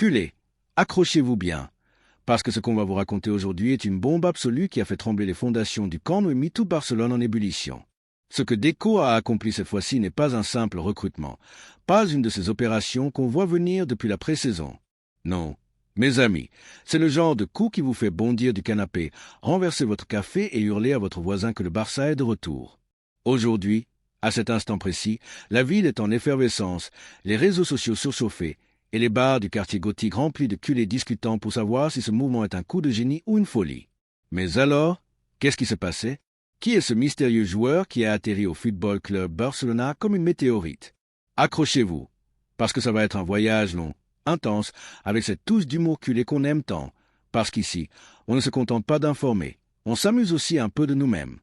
Culé, accrochez-vous bien, parce que ce qu'on va vous raconter aujourd'hui est une bombe absolue qui a fait trembler les fondations du Camp Nou et mis toute Barcelone en ébullition. Ce que Deco a accompli cette fois-ci n'est pas un simple recrutement, pas une de ces opérations qu'on voit venir depuis la pré-saison. Non, mes amis, c'est le genre de coup qui vous fait bondir du canapé, renverser votre café et hurler à votre voisin que le Barça est de retour. Aujourd'hui, à cet instant précis, la ville est en effervescence, les réseaux sociaux surchauffés, et les bars du quartier gothique remplis de culés discutant pour savoir si ce mouvement est un coup de génie ou une folie. Mais alors, qu'est-ce qui s'est passé? Qui est ce mystérieux joueur qui a atterri au Football Club Barcelona comme une météorite? Accrochez-vous, parce que ça va être un voyage long, intense, avec cette touche d'humour culé qu'on aime tant, parce qu'ici, on ne se contente pas d'informer, on s'amuse aussi un peu de nous-mêmes.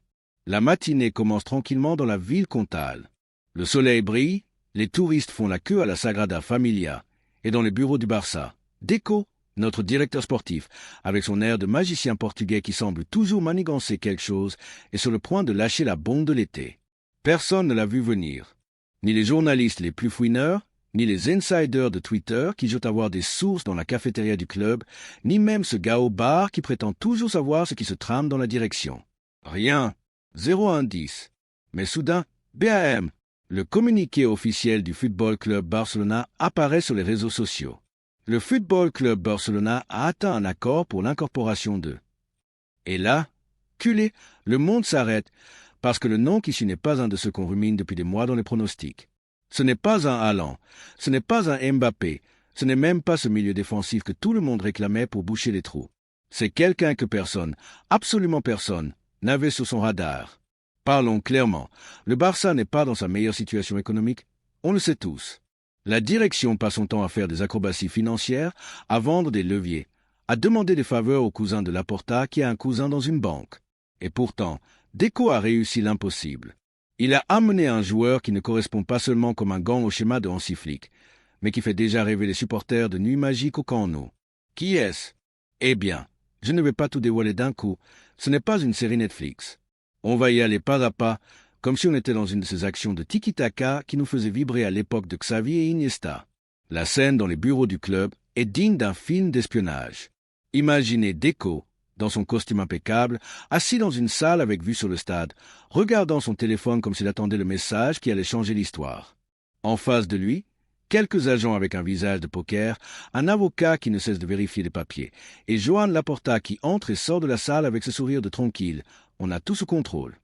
La matinée commence tranquillement dans la ville comtale. Le soleil brille, les touristes font la queue à la Sagrada Familia, et dans les bureaux du Barça, Deco, notre directeur sportif, avec son air de magicien portugais qui semble toujours manigancer quelque chose, est sur le point de lâcher la bombe de l'été. Personne ne l'a vu venir. Ni les journalistes les plus fouineurs, ni les insiders de Twitter qui jouent avoir des sources dans la cafétéria du club, ni même ce gars au bar qui prétend toujours savoir ce qui se trame dans la direction. Rien. Zéro indice. Mais soudain, BAM, le communiqué officiel du Football Club Barcelona apparaît sur les réseaux sociaux. Le Football Club Barcelona a atteint un accord pour l'incorporation d'eux. Et là, culé, le monde s'arrête, parce que le nom qui suit n'est pas un de ceux qu'on rumine depuis des mois dans les pronostics. Ce n'est pas un Haaland, ce n'est pas un Mbappé, ce n'est même pas ce milieu défensif que tout le monde réclamait pour boucher les trous. C'est quelqu'un que personne, absolument personne, n'avait sur son radar. Parlons clairement, le Barça n'est pas dans sa meilleure situation économique, on le sait tous. La direction passe son temps à faire des acrobaties financières, à vendre des leviers, à demander des faveurs au cousin de Laporta qui a un cousin dans une banque. Et pourtant, Deco a réussi l'impossible. Il a amené un joueur qui ne correspond pas seulement comme un gant au schéma de Hansi Flick, mais qui fait déjà rêver les supporters de Nuit Magique au Camp Nou. Qui est-ce? Eh bien, je ne vais pas tout dévoiler d'un coup, ce n'est pas une série Netflix. On va y aller pas à pas, comme si on était dans une de ces actions de tiki-taka qui nous faisaient vibrer à l'époque de Xavi et Iniesta. La scène dans les bureaux du club est digne d'un film d'espionnage. Imaginez Deco, dans son costume impeccable, assis dans une salle avec vue sur le stade, regardant son téléphone comme s'il attendait le message qui allait changer l'histoire. En face de lui, quelques agents avec un visage de poker, un avocat qui ne cesse de vérifier les papiers, et Joan Laporta qui entre et sort de la salle avec ce sourire de tranquille. On a tout sous contrôle.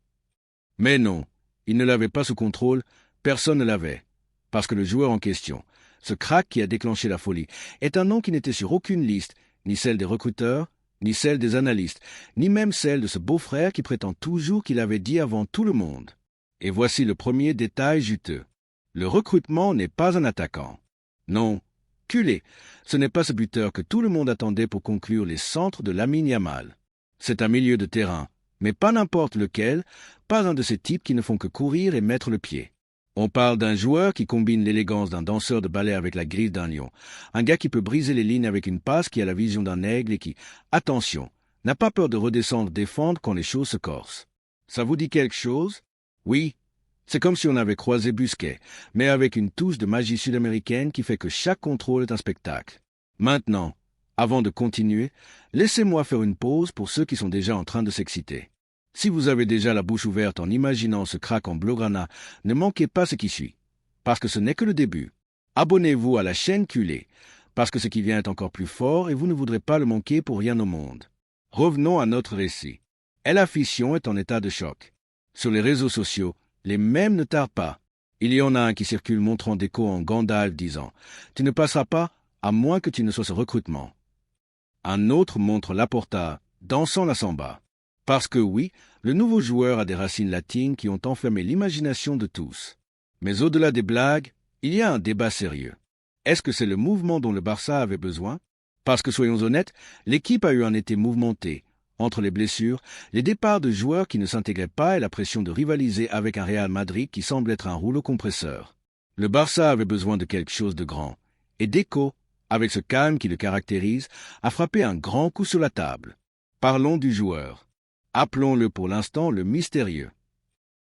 Mais non, il ne l'avait pas sous contrôle, personne ne l'avait. Parce que le joueur en question, ce crack qui a déclenché la folie, est un nom qui n'était sur aucune liste, ni celle des recruteurs, ni celle des analystes, ni même celle de ce beau-frère qui prétend toujours qu'il avait dit avant tout le monde. Et voici le premier détail juteux. Le recrutement n'est pas un attaquant. Non, culé, ce n'est pas ce buteur que tout le monde attendait pour conclure les centres de Lamine Yamal. C'est un milieu de terrain, mais pas n'importe lequel, pas un de ces types qui ne font que courir et mettre le pied. On parle d'un joueur qui combine l'élégance d'un danseur de ballet avec la griffe d'un lion, un gars qui peut briser les lignes avec une passe qui a la vision d'un aigle et qui, attention, n'a pas peur de redescendre défendre quand les choses se corsent. Ça vous dit quelque chose? Oui, c'est comme si on avait croisé Busquets, mais avec une touche de magie sud-américaine qui fait que chaque contrôle est un spectacle. Maintenant, avant de continuer, laissez-moi faire une pause pour ceux qui sont déjà en train de s'exciter. Si vous avez déjà la bouche ouverte en imaginant ce crack en blaugrana, ne manquez pas ce qui suit, parce que ce n'est que le début. Abonnez-vous à la chaîne culée, parce que ce qui vient est encore plus fort et vous ne voudrez pas le manquer pour rien au monde. Revenons à notre récit. El Afición est en état de choc. Sur les réseaux sociaux, les mèmes ne tardent pas. Il y en a un qui circule montrant Deco en Gandalf disant « Tu ne passeras pas, à moins que tu ne sois ce recrutement ». Un autre montre Laporta, dansant la samba. Parce que oui, le nouveau joueur a des racines latines qui ont enfermé l'imagination de tous. Mais au-delà des blagues, il y a un débat sérieux. Est-ce que c'est le mouvement dont le Barça avait besoin? Parce que soyons honnêtes, l'équipe a eu un été mouvementé. Entre les blessures, les départs de joueurs qui ne s'intégraient pas et la pression de rivaliser avec un Real Madrid qui semble être un rouleau compresseur. Le Barça avait besoin de quelque chose de grand. Et Deco, avec ce calme qui le caractérise, a frappé un grand coup sur la table. Parlons du joueur. Appelons-le pour l'instant le mystérieux.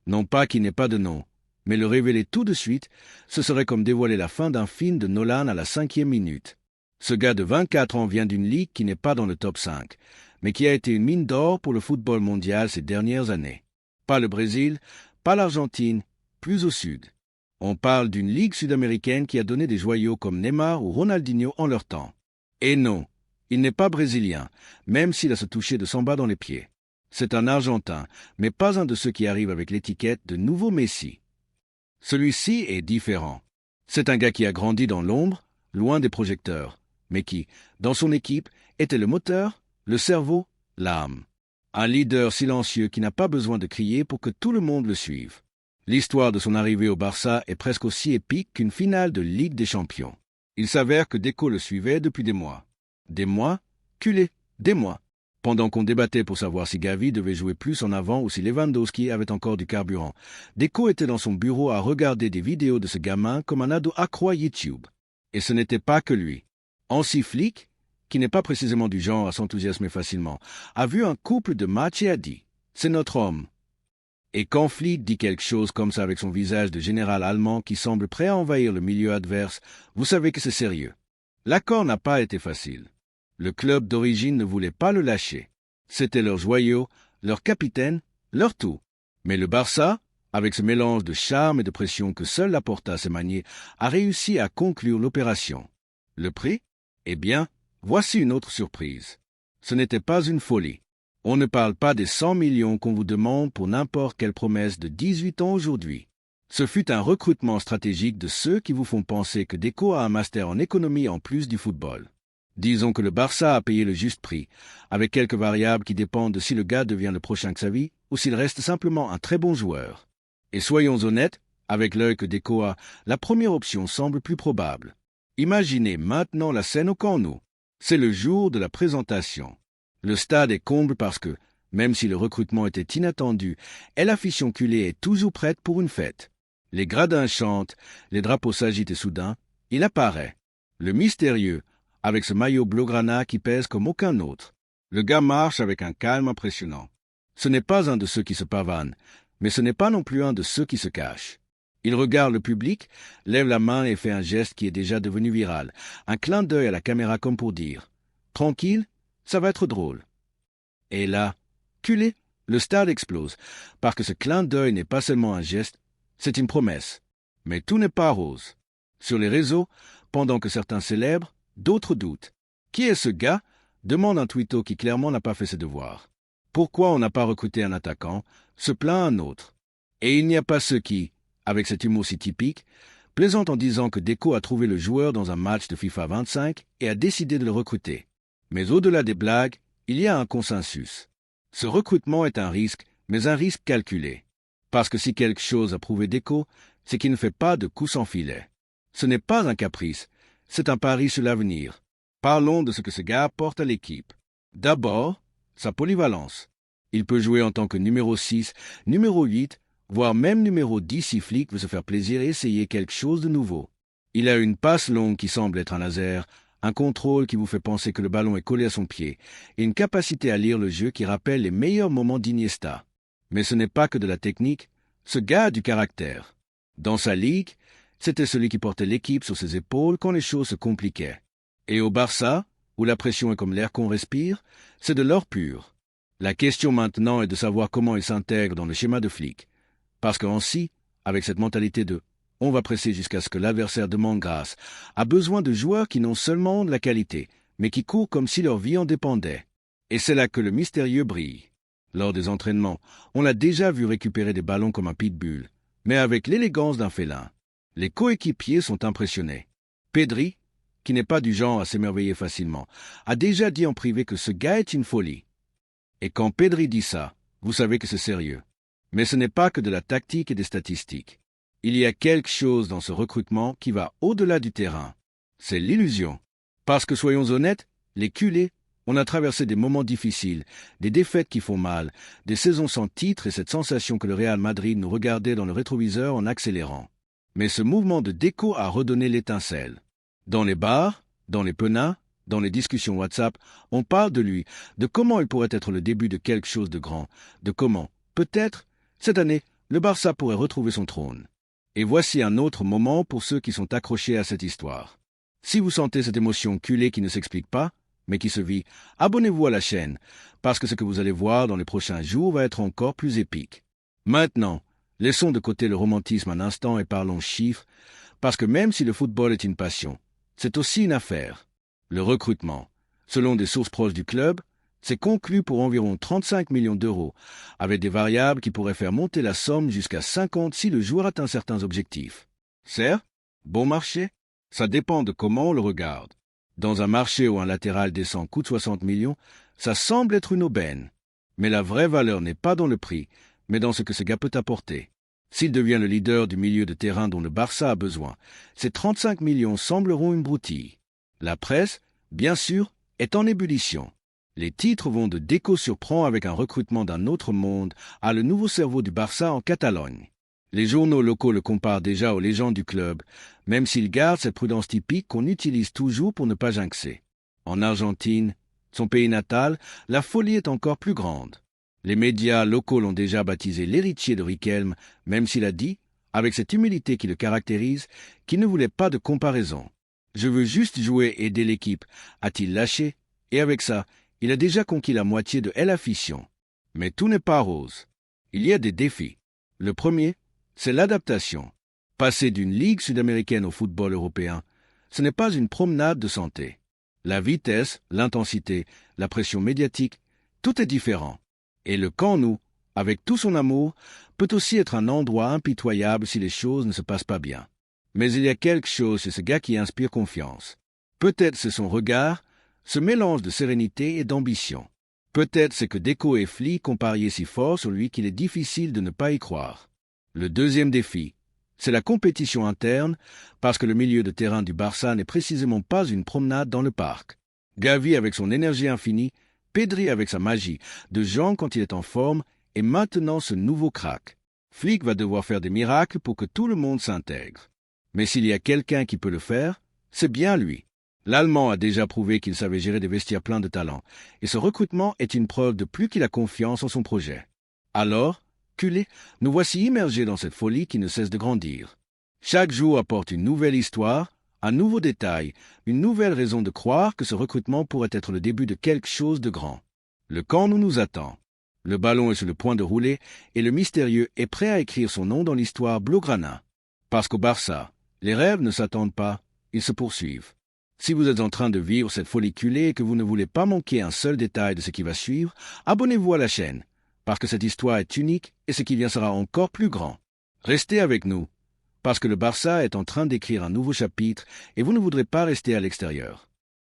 Non pas qu'il n'ait pas de nom, mais le révéler tout de suite, ce serait comme dévoiler la fin d'un film de Nolan à la 5e minute. Ce gars de 24 ans vient d'une ligue qui n'est pas dans le top 5, mais qui a été une mine d'or pour le football mondial ces dernières années. Pas le Brésil, pas l'Argentine, plus au sud. On parle d'une ligue sud-américaine qui a donné des joyaux comme Neymar ou Ronaldinho en leur temps. Et non, il n'est pas brésilien, même s'il a ce toucher de samba dans les pieds. C'est un Argentin, mais pas un de ceux qui arrivent avec l'étiquette de nouveau Messi. Celui-ci est différent. C'est un gars qui a grandi dans l'ombre, loin des projecteurs, mais qui, dans son équipe, était le moteur, le cerveau, l'âme. Un leader silencieux qui n'a pas besoin de crier pour que tout le monde le suive. L'histoire de son arrivée au Barça est presque aussi épique qu'une finale de Ligue des Champions. Il s'avère que Deco le suivait depuis des mois. Des mois, culé, des mois. Pendant qu'on débattait pour savoir si Gavi devait jouer plus en avant ou si Lewandowski avait encore du carburant, Deco était dans son bureau à regarder des vidéos de ce gamin comme un ado accro à YouTube. Et ce n'était pas que lui. Hansi Flick, qui n'est pas précisément du genre à s'enthousiasmer facilement, a vu un couple de matchs et a dit « C'est notre homme ». Et quand Flick dit quelque chose comme ça avec son visage de général allemand qui semble prêt à envahir le milieu adverse, vous savez que c'est sérieux. L'accord n'a pas été facile. Le club d'origine ne voulait pas le lâcher. C'était leur joyau, leur capitaine, leur tout. Mais le Barça, avec ce mélange de charme et de pression que seul Laporta sait manier, a réussi à conclure l'opération. Le prix? Eh bien, voici une autre surprise. Ce n'était pas une folie. On ne parle pas des 100 millions qu'on vous demande pour n'importe quelle promesse de 18 ans aujourd'hui. Ce fut un recrutement stratégique de ceux qui vous font penser que Deco a un master en économie en plus du football. Disons que le Barça a payé le juste prix, avec quelques variables qui dépendent de si le gars devient le prochain Xavi ou s'il reste simplement un très bon joueur. Et soyons honnêtes, avec l'œil que Deco a, la première option semble plus probable. Imaginez maintenant la scène au Camp Nou. C'est le jour de la présentation. Le stade est comble parce que, même si le recrutement était inattendu, El Afición culé est toujours prête pour une fête. Les gradins chantent, les drapeaux s'agitent et soudain, il apparaît. Le mystérieux, avec ce maillot blaugrana qui pèse comme aucun autre. Le gars marche avec un calme impressionnant. Ce n'est pas un de ceux qui se pavanent, mais ce n'est pas non plus un de ceux qui se cachent. Il regarde le public, lève la main et fait un geste qui est déjà devenu viral, un clin d'œil à la caméra comme pour dire « Tranquille, ça va être drôle ». Et là, culé, le stade explose, parce que ce clin d'œil n'est pas seulement un geste, c'est une promesse. Mais tout n'est pas rose. Sur les réseaux, pendant que certains célèbrent, d'autres doutent. Qui est ce gars? Demande un twitto qui clairement n'a pas fait ses devoirs. Pourquoi on n'a pas recruté un attaquant? Se plaint un autre. Et il n'y a pas ceux qui, avec cet humour si typique, plaisantent en disant que Deco a trouvé le joueur dans un match de FIFA 25 et a décidé de le recruter. Mais au-delà des blagues, il y a un consensus. Ce recrutement est un risque, mais un risque calculé. Parce que si quelque chose a prouvé Deco, c'est qu'il ne fait pas de coups sans filet. Ce n'est pas un caprice, c'est un pari sur l'avenir. Parlons de ce que ce gars apporte à l'équipe. D'abord, sa polyvalence. Il peut jouer en tant que numéro 6, numéro 8, voire même numéro 10 si Flick veut se faire plaisir et essayer quelque chose de nouveau. Il a une passe longue qui semble être un laser, un contrôle qui vous fait penser que le ballon est collé à son pied, et une capacité à lire le jeu qui rappelle les meilleurs moments d'Iniesta. Mais ce n'est pas que de la technique, ce gars a du caractère. Dans sa ligue, c'était celui qui portait l'équipe sur ses épaules quand les choses se compliquaient. Et au Barça, où la pression est comme l'air qu'on respire, c'est de l'or pur. La question maintenant est de savoir comment il s'intègre dans le schéma de Flick. Parce qu'ainsi, avec cette mentalité de « on va presser jusqu'à ce que l'adversaire demande grâce », a besoin de joueurs qui non seulement de la qualité, mais qui courent comme si leur vie en dépendait. Et c'est là que le mystérieux brille. Lors des entraînements, on l'a déjà vu récupérer des ballons comme un pitbull, mais avec l'élégance d'un félin. Les coéquipiers sont impressionnés. Pedri, qui n'est pas du genre à s'émerveiller facilement, a déjà dit en privé que ce gars est une folie. Et quand Pedri dit ça, vous savez que c'est sérieux. Mais ce n'est pas que de la tactique et des statistiques. Il y a quelque chose dans ce recrutement qui va au-delà du terrain. C'est l'illusion. Parce que soyons honnêtes, les culés, on a traversé des moments difficiles, des défaites qui font mal, des saisons sans titre et cette sensation que le Real Madrid nous regardait dans le rétroviseur en accélérant. Mais ce mouvement de Deco a redonné l'étincelle. Dans les bars, dans les penins, dans les discussions WhatsApp, on parle de lui, de comment il pourrait être le début de quelque chose de grand, de comment, peut-être, cette année, le Barça pourrait retrouver son trône. Et voici un autre moment pour ceux qui sont accrochés à cette histoire. Si vous sentez cette émotion culée qui ne s'explique pas, mais qui se vit, abonnez-vous à la chaîne, parce que ce que vous allez voir dans les prochains jours va être encore plus épique. Maintenant, laissons de côté le romantisme un instant et parlons chiffres, parce que même si le football est une passion, c'est aussi une affaire. Le recrutement, selon des sources proches du club, c'est conclu pour environ 35 millions d'euros, avec des variables qui pourraient faire monter la somme jusqu'à 50 si le joueur atteint certains objectifs. Certes, bon marché? Ça dépend de comment on le regarde. Dans un marché où un latéral décent coûte 60 millions, ça semble être une aubaine. Mais la vraie valeur n'est pas dans le prix, mais dans ce que ce gars peut apporter. S'il devient le leader du milieu de terrain dont le Barça a besoin, ces 35 millions sembleront une broutille. La presse, bien sûr, est en ébullition. Les titres vont de Deco surprend avec un recrutement d'un autre monde à le nouveau cerveau du Barça en Catalogne. Les journaux locaux le comparent déjà aux légendes du club, même s'il garde cette prudence typique qu'on utilise toujours pour ne pas jinxer. En Argentine, son pays natal, la folie est encore plus grande. Les médias locaux l'ont déjà baptisé l'héritier de Riquelme, même s'il a dit, avec cette humilité qui le caractérise, qu'il ne voulait pas de comparaison. « Je veux juste jouer et aider l'équipe », a-t-il lâché, et avec ça, il a déjà conquis la moitié de El Afición. Mais tout n'est pas rose. Il y a des défis. Le premier, c'est l'adaptation. Passer d'une ligue sud-américaine au football européen, ce n'est pas une promenade de santé. La vitesse, l'intensité, la pression médiatique, tout est différent. Et le Camp Nou, avec tout son amour, peut aussi être un endroit impitoyable si les choses ne se passent pas bien. Mais il y a quelque chose chez ce gars qui inspire confiance. Peut-être c'est son regard, ce mélange de sérénité et d'ambition. Peut-être c'est que Deco et Flick ont parié si fort sur lui qu'il est difficile de ne pas y croire. Le deuxième défi, c'est la compétition interne, parce que le milieu de terrain du Barça n'est précisément pas une promenade dans le parc. Gavi avec son énergie infinie, Pedri avec sa magie, De Jong quand il est en forme, et maintenant ce nouveau crack. Flick va devoir faire des miracles pour que tout le monde s'intègre. Mais s'il y a quelqu'un qui peut le faire, c'est bien lui. L'Allemand a déjà prouvé qu'il savait gérer des vestiaires pleins de talent, et ce recrutement est une preuve de plus qu'il a confiance en son projet. Alors, culé, nous voici immergés dans cette folie qui ne cesse de grandir. Chaque jour apporte une nouvelle histoire, un nouveau détail, une nouvelle raison de croire que ce recrutement pourrait être le début de quelque chose de grand. Le Camp Nou nous attend. Le ballon est sur le point de rouler, et le mystérieux est prêt à écrire son nom dans l'histoire blaugrana. Parce qu'au Barça, les rêves ne s'attendent pas, ils se poursuivent. Si vous êtes en train de vivre cette folie culée et que vous ne voulez pas manquer un seul détail de ce qui va suivre, abonnez-vous à la chaîne, parce que cette histoire est unique et ce qui vient sera encore plus grand. Restez avec nous, parce que le Barça est en train d'écrire un nouveau chapitre et vous ne voudrez pas rester à l'extérieur.